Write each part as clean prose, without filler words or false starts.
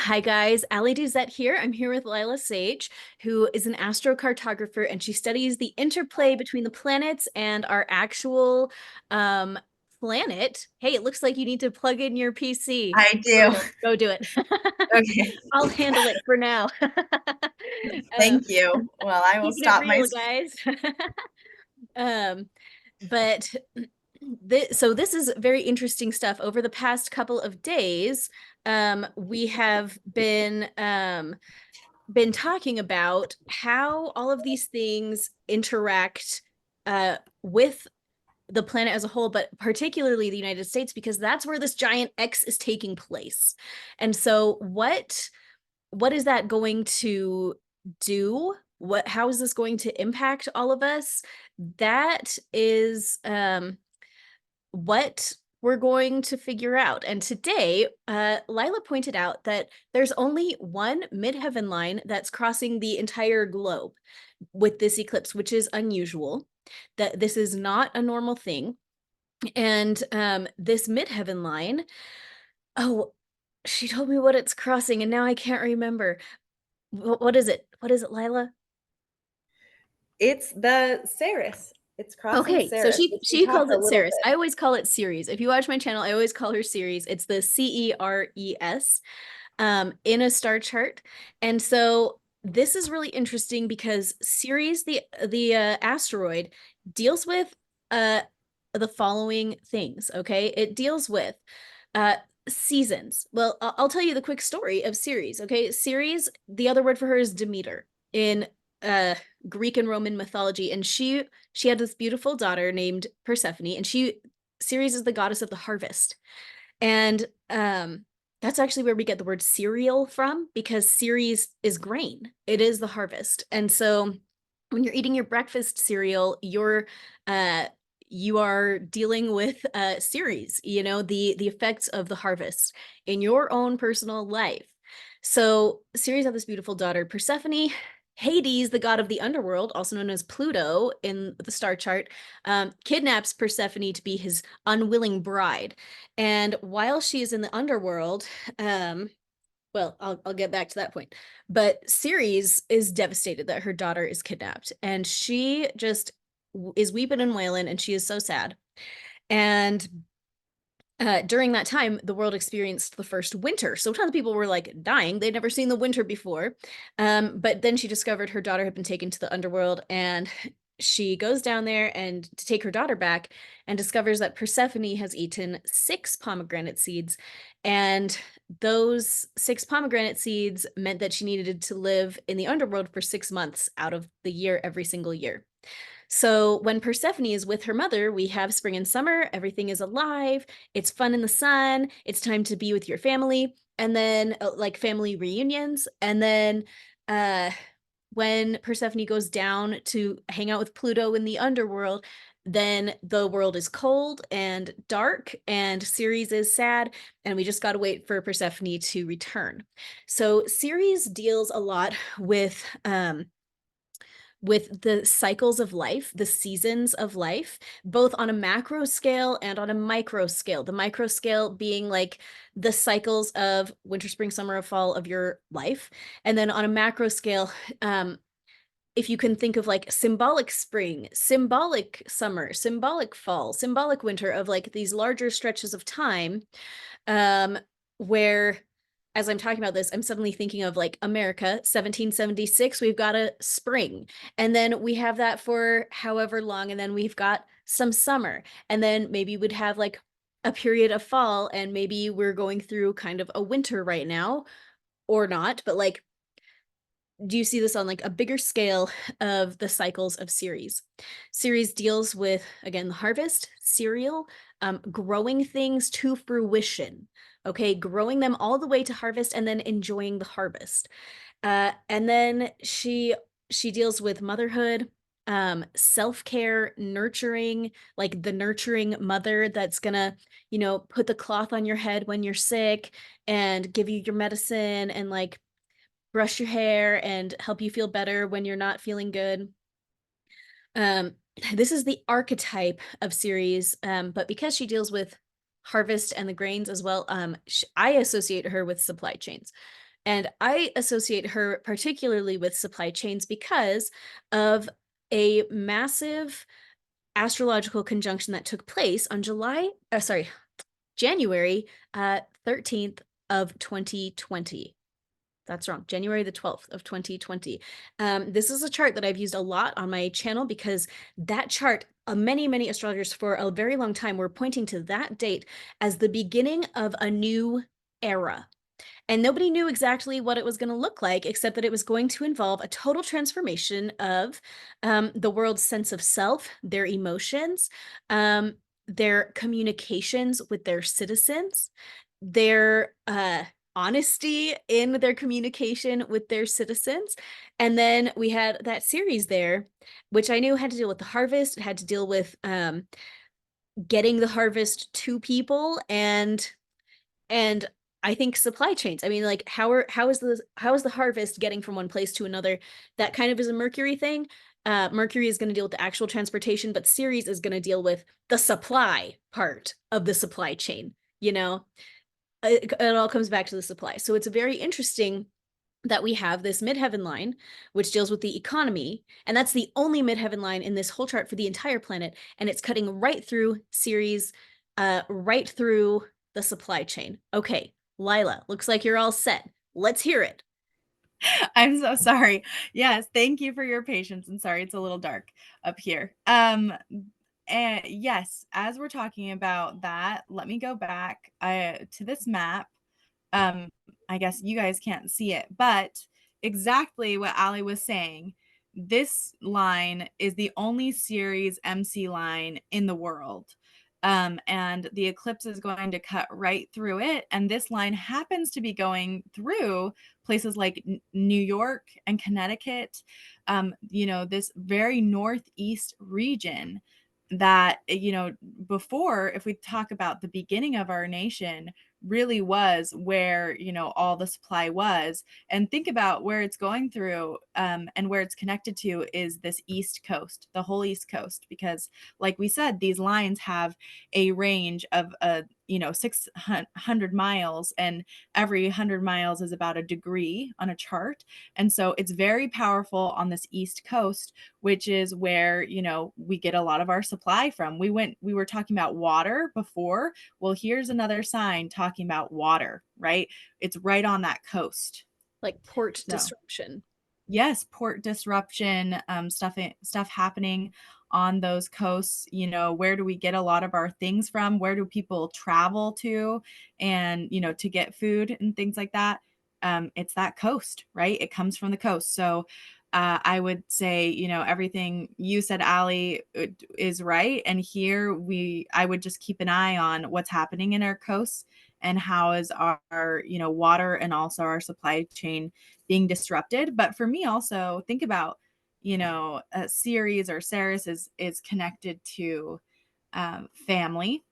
Hi guys, Ali Duzette here. I'm here with Lila Sage, who is an astrocartographer, and she studies the interplay between the planets and our actual um, planet. Hey, it looks like you need to plug in your PC. I do. Go do it. Okay. I'll handle it for now. Thank you. Well, I will Keeping it stop my. real, guys. Um, but so this is very interesting stuff. Over the past couple of days, we have been talking about how all of these things interact with the planet as a whole, but particularly the United States, because that's where this giant X is taking place. And so what is that going to do? How is this going to impact all of us? That is what we're going to figure out. And today, Lila pointed out that there's only one midheaven line that's crossing the entire globe with this eclipse, which is unusual. That this is not a normal thing. And this midheaven line, oh, she told me what it's crossing, and now I can't remember. What is it? What is it, Lila? It's the Ceres. It's crossing Okay, so Ceres, she which we she calls talked a it little Ceres. I bit. always call it Ceres. If you watch my channel, I always call her Ceres. It's the Ceres in a star chart. And so this is really interesting because Ceres, the asteroid, deals with uh the following things. Okay, it deals with uh seasons. Well, I'll tell you the quick story of Ceres. Okay, Ceres, the other word for her is Demeter in uh Greek and Roman mythology, and she had this beautiful daughter named Persephone, and Ceres is the goddess of the harvest. And that's actually where we get the word cereal from, because Ceres is grain. It is the harvest. And so when you're eating your breakfast cereal, uh you are dealing with Ceres, the effects of the harvest in your own personal life. So Ceres had this beautiful daughter, Persephone. Hades, the god of the underworld, also known as Pluto in the star chart, kidnaps Persephone to be his unwilling bride. And while she is in the underworld, well, I'll get back to that point. But Ceres is devastated that her daughter is kidnapped, and she just is weeping and wailing, and she is so sad. And during that time, the world experienced the first winter. So tons of people were like dying. They'd never seen the winter before. But then she discovered her daughter had been taken to the underworld, and she goes down there and to take her daughter back and discovers that Persephone has eaten 6 pomegranate seeds. And those 6 pomegranate seeds meant that she needed to live in the underworld for 6 months out of the year, every single year. So when Persephone is with her mother, we have spring and summer, everything is alive, it's fun in the sun, it's time to be with your family, and then like family reunions. And then uh when Persephone goes down to hang out with Pluto in the underworld, then the world is cold and dark, and Ceres is sad, and we just got to wait for Persephone to return. So Ceres deals a lot with the cycles of life, the seasons of life, both on a macro scale and on a micro scale. The micro scale being like the cycles of winter, spring, summer, fall of your life. And then on a macro scale, if you can think of like symbolic spring, symbolic summer, symbolic fall, symbolic winter, of like these larger stretches of time, where as I'm talking about this, I'm suddenly thinking of like America, 1776, we've got a spring. And then we have that for however long. And then we've got some summer. And then maybe we'd have like a period of fall. And maybe we're going through kind of a winter right now, or not. But like, do you see this on like a bigger scale of the cycles of Ceres? Ceres deals with, again, the harvest, cereal, growing things to fruition. Okay, growing them all the way to harvest and then enjoying the harvest. And then she deals with motherhood, self-care, nurturing, like the nurturing mother that's gonna, put the cloth on your head when you're sick and give you your medicine and like brush your hair and help you feel better when you're not feeling good. Um, this is the archetype of Ceres, but because she deals with harvest and the grains as well, I associate her with supply chains. And I associate her particularly with supply chains because of a massive astrological conjunction that took place on January 13th of 2020. That's wrong. January the 12th of 2020. This is a chart that I've used a lot on my channel because that chart, many astrologers for a very long time were pointing to that date as the beginning of a new era. And nobody knew exactly what it was going to look like, except that it was going to involve a total transformation of the world's sense of self, their emotions, their communications with their citizens, their honesty in their communication with their citizens. And then we had that series there, which I knew had to deal with the harvest, it had to deal with getting the harvest to people, and I think supply chains. I mean, like how is the harvest getting from one place to another? That kind of is a Mercury thing. Mercury is going to deal with the actual transportation, but Ceres is going to deal with the supply part of the supply chain. You know, it all comes back to the supply. So it's very interesting that we have this midheaven line, which deals with the economy. And that's the only midheaven line in this whole chart for the entire planet. And it's cutting right through Ceres, right through the supply chain. Okay, Lila, looks like you're all set. Let's hear it. I'm so sorry. Yes, thank you for your patience. And sorry, it's a little dark up here. And yes, as we're talking about that, let me go back to this map. um I guess you guys can't see it, but exactly what Ali was saying. This line is the only series MC line in the world. And the eclipse is going to cut right through it. And this line happens to be going through places like New York and Connecticut, this very northeast region that, before, if we talk about the beginning of our nation, really was where all the supply was. And think about where it's going through, and where it's connected to is this east coast, the whole east coast, because like we said, these lines have a range of 600 miles, and every 100 miles is about a degree on a chart. And so it's very powerful on this east coast, which is where we get a lot of our supply from. We were talking about water before. Well, here's another sign talking about water, right? It's right on that coast. Like port So, disruption. yes, port disruption, stuff happening on those coasts. Where do we get a lot of our things from? Where do people travel to, and to get food and things like that? It's that coast, right? It comes from the coast. So I would say, everything you said, Ali, is right. And here I would just keep an eye on what's happening in our coasts, and how is our water and also our supply chain being disrupted. But for me, also think about, Ceres or Ceres is connected to family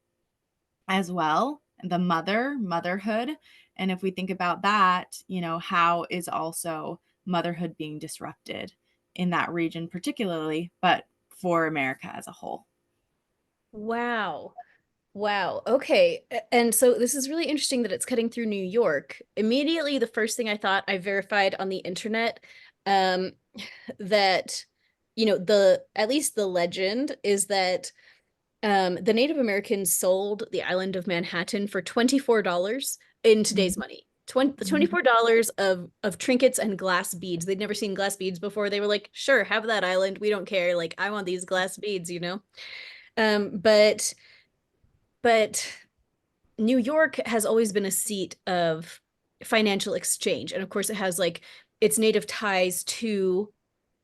as well, the motherhood. And if we think about that, how is also motherhood being disrupted in that region particularly, but for America as a whole. Wow. Wow. Okay. And so this is really interesting that it's cutting through New York. Immediately, the first thing I thought, I verified on the internet, um, that, the at least the legend is that the Native Americans sold the island of Manhattan for $24 in today's Mhm. money. $24 of trinkets and glass beads. They'd never seen glass beads before. They were like, sure, have that island. We don't care. Like, I want these glass beads. Um, but but New York has always been a seat of financial exchange. And of course, it has like its native ties to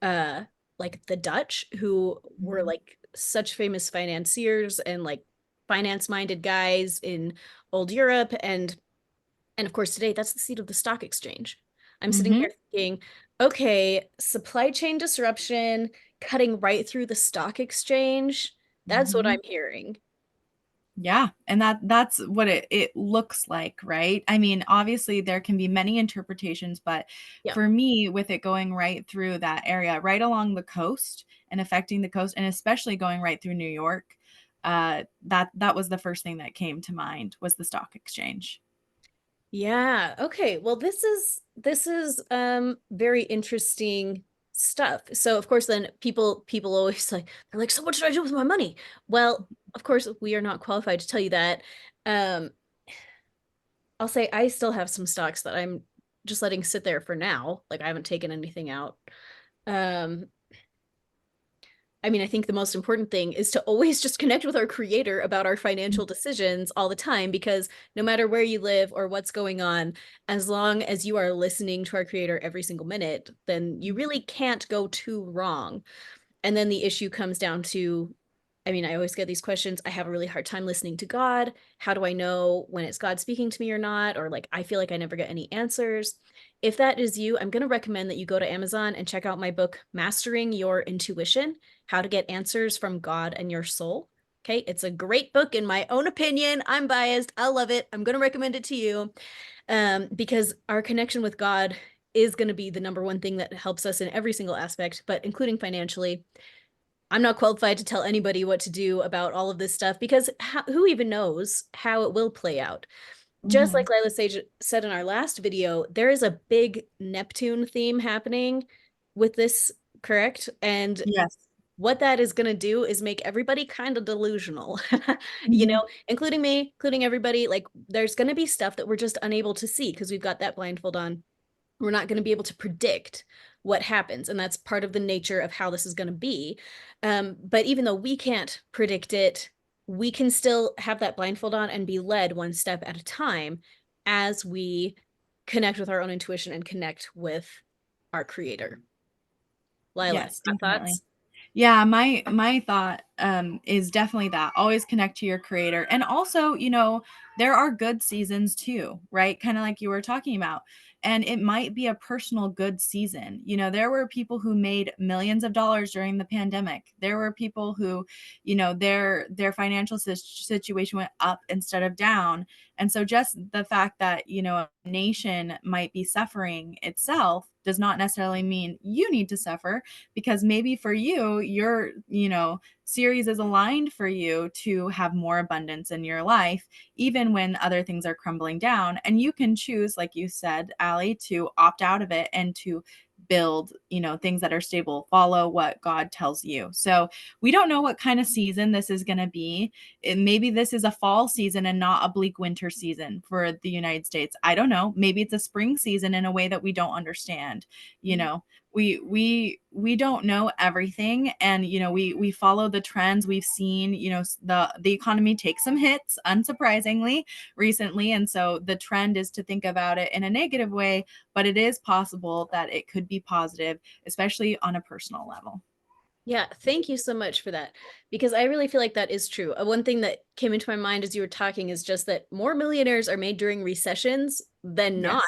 uh like the Dutch, who were Mhm. like such famous financiers and like finance-minded guys in old Europe. And of course, today that's the seat of the stock exchange. I'm sitting Mhm. here thinking, okay, supply chain disruption, cutting right through the stock exchange. That's what Mhm. I'm hearing. Yeah, and that's what it looks like, right? I mean, obviously there can be many interpretations, but Yeah. for me, with it going right through that area, right along the coast and affecting the coast, and especially going right through New York, that was the first thing that came to mind, was the stock exchange. Yeah. Okay. Well, this is very interesting stuff. So of course then people always like they're like, so what should I do with my money? Well, of course we are not qualified to tell you that. Um, I'll say I still have some stocks that I'm just letting sit there for now. Like I haven't taken anything out. Um, I mean, I think the most important thing is to always just connect with our creator about our financial decisions all the time, because no matter where you live or what's going on, as long as you are listening to our creator every single minute, then you really can't go too wrong. And then the issue comes down to, I mean, I always get these questions. I have a really hard time listening to God. How do I know when it's God speaking to me or not? Or like, I feel like I never get any answers. If that is you, I'm going to recommend that you go to Amazon and check out my book, Mastering Your Intuition: How to Get Answers from God and Your Soul. Okay. It's a great book, in my own opinion. I'm biased. I love it. I'm going to recommend it to you, because our connection with God is going to be the number one thing that helps us in every single aspect, but including financially. I'm not qualified to tell anybody what to do about all of this stuff, because who even knows how it will play out? Just Mm-hmm. like Lila Sage said in our last video, there is a big Neptune theme happening with this, correct? And Yes. what that is going to do is make everybody kind of delusional, Mm-hmm. including me, including everybody. Like, there's going to be stuff that we're just unable to see because we've got that blindfold on. We're not going to be able to predict what happens, and that's part of the nature of how this is going to be. But even though we can't predict it, we can still have that blindfold on and be led one step at a time as we connect with our own intuition and connect with our creator. Lila, Yes, got definitely. thoughts? Yeah, my thought is definitely that always connect to your creator. And also, there are good seasons too, right? Kind of like you were talking about. And it might be a personal good season. There were people who made millions of dollars during the pandemic. There were people who, their financial situation went up instead of down. And so just the fact that, a nation might be suffering itself does not necessarily mean you need to suffer, because maybe for you, Ceres is aligned for you to have more abundance in your life, even when other things are crumbling down. And you can choose, like you said, Allie, to opt out of it and to build, things that are stable, follow what God tells you. So we don't know what kind of season this is going to be. Maybe this is a fall season and not a bleak winter season for the United States. I don't know. Maybe it's a spring season in a way that we don't understand. You know, we don't know everything, and we follow the trends. We've seen, the economy take some hits, unsurprisingly, recently, and so the trend is to think about it in a negative way, but it is possible that it could be positive, especially on a personal level. Yeah, thank you so much for that, because I really feel like that is true. One thing that came into my mind as you were talking is just that more millionaires are made during recessions than not.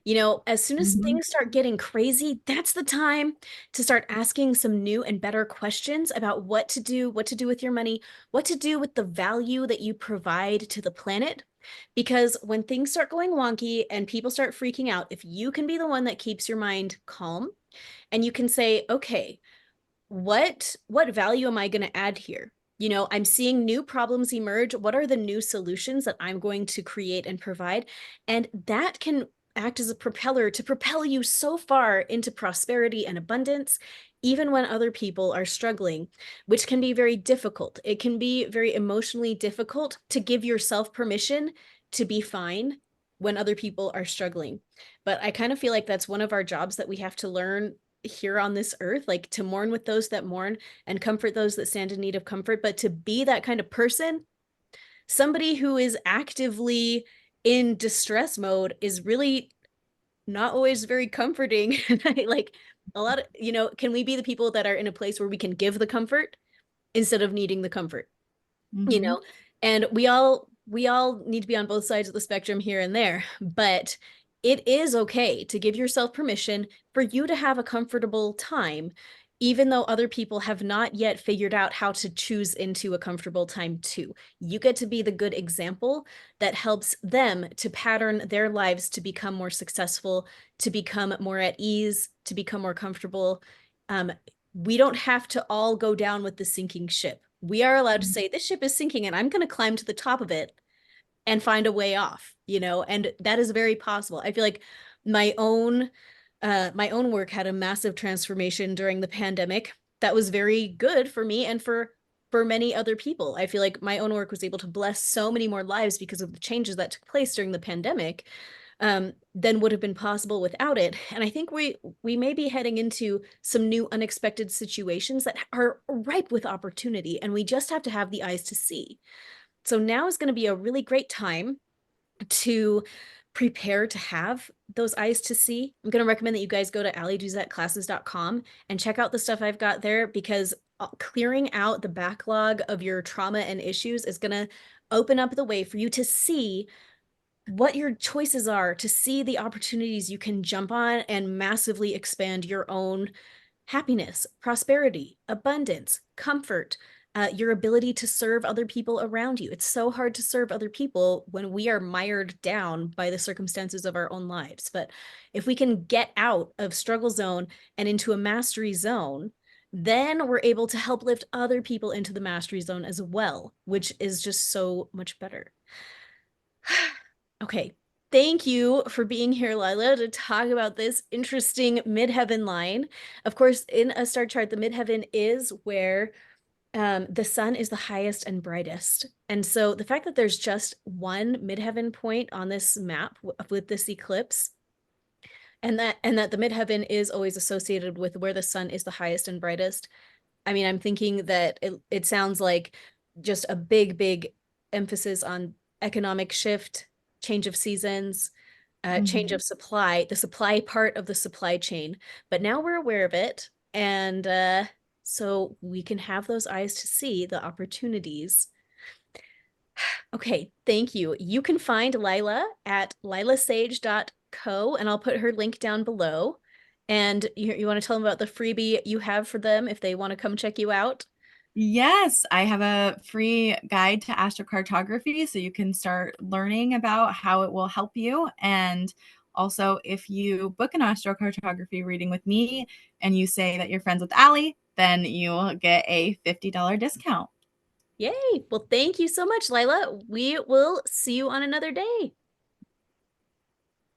Yes. As soon as Hmm. things start getting crazy, that's the time to start asking some new and better questions about what to do with your money, what to do with the value that you provide to the planet. Because when things start going wonky and people start freaking out, if you can be the one that keeps your mind calm and you can say, okay, what value am I going to add here? I'm seeing new problems emerge. What are the new solutions that I'm going to create and provide? And that can act as a propeller to propel you so far into prosperity and abundance, even when other people are struggling, which can be very difficult. It can be very emotionally difficult to give yourself permission to be fine when other people are struggling. But I kind of feel like that's one of our jobs that we have to learn here on this earth, like to mourn with those that mourn and comfort those that stand in need of comfort. But to be that kind of person, somebody who is actively in distress mode, is really not always very comforting. Like a lot of, can we be the people that are in a place where we can give the comfort instead of needing the comfort? you Hmm. know and we all need to be on both sides of the spectrum here and there, but it is okay to give yourself permission for you to have a comfortable time, even though other people have not yet figured out how to choose into a comfortable time too. You get to be the good example that helps them to pattern their lives to become more successful, to become more at ease, to become more comfortable. We don't have to all go down with the sinking ship. We are allowed to say, this ship is sinking and I'm going to climb to the top of it and find a way off, and that is very possible. I feel like my own my own work had a massive transformation during the pandemic that was very good for me and for many other people. I feel like my own work was able to bless so many more lives because of the changes that took place during the pandemic, than would have been possible without it. And I think we may be heading into some new unexpected situations that are ripe with opportunity, and we just have to have the eyes to see. So now is going to be a really great time to prepare to have those eyes to see. I'm going to recommend that you guys go to allieduzetclasses.com and check out the stuff I've got there, because clearing out the backlog of your trauma and issues is going to open up the way for you to see what your choices are, to see the opportunities you can jump on and massively expand your own happiness, prosperity, abundance, comfort, your ability to serve other people around you. It's so hard to serve other people when we are mired down by the circumstances of our own lives. But if we can get out of struggle zone and into a mastery zone, then we're able to help lift other people into the mastery zone as well, which is just so much better. Okay. Thank you for being here, Lila, to talk about this interesting midheaven line. Of course, in a star chart, the midheaven is where the sun is the highest and brightest. And so the fact that there's just one midheaven point on this map with this eclipse, and that the midheaven is always associated with where the sun is the highest and brightest. I mean, I'm thinking that it sounds like just a big, big emphasis on economic shift, change of seasons, change Mhm. of supply, the supply part of the supply chain. But now we're aware of it. And so we can have those eyes to see the opportunities. Okay, thank you. You can find Lila at lilasage.co, and I'll put her link down below. And you want to tell them about the freebie you have for them if they want to come check you out? Yes, I have a free guide to astrocartography so you can start learning about how it will help you. And also, if you book an astrocartography reading with me and you say that you're friends with Allie, then you'll get a $50 discount. Yay. Well, thank you so much, Lila. We will see you on another day.